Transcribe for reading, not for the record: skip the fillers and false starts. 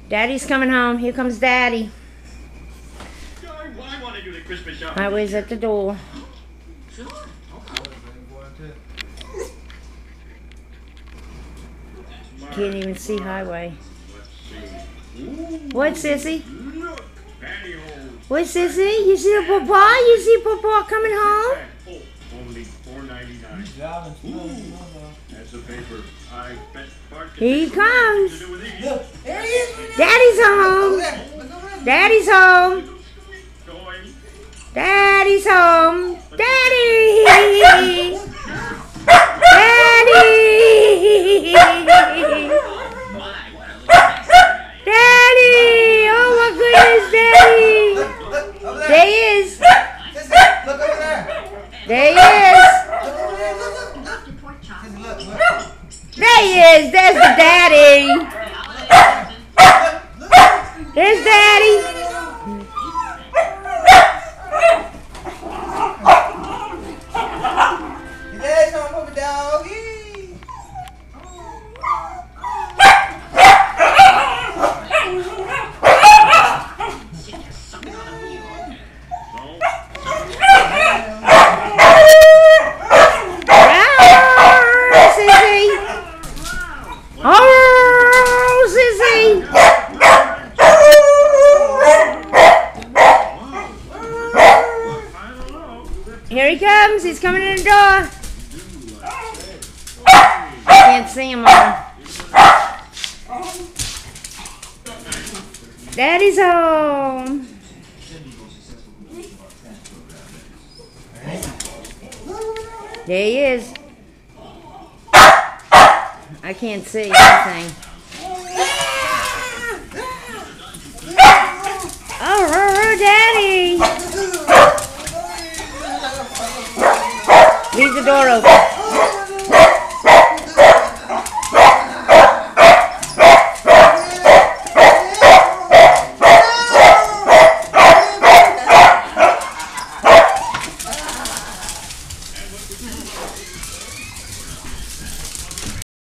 Daddy's coming home. Here comes Daddy. I want to do the Christmas shopping. Highway's at the door. Sure. Can't even see Highway. What, Sissy? What, Sissy? You see the papa? You see papa coming home? Oh, only $4.99. That's a paper. I bet Here he comes. There he is. Daddy's home. Daddy's home. Daddy's home. Daddy. Daddy. Daddy. Oh my goodness, Daddy. There he is. Look over there. There he is. Look over there. Look. There he is. There's the daddy. There's Daddy. Daddy's home, puppy doggy. Here he comes. He's coming in the door. Can't see him on. Daddy's home. There he is. I can't see anything. Oh, Daddy. Leave the door open.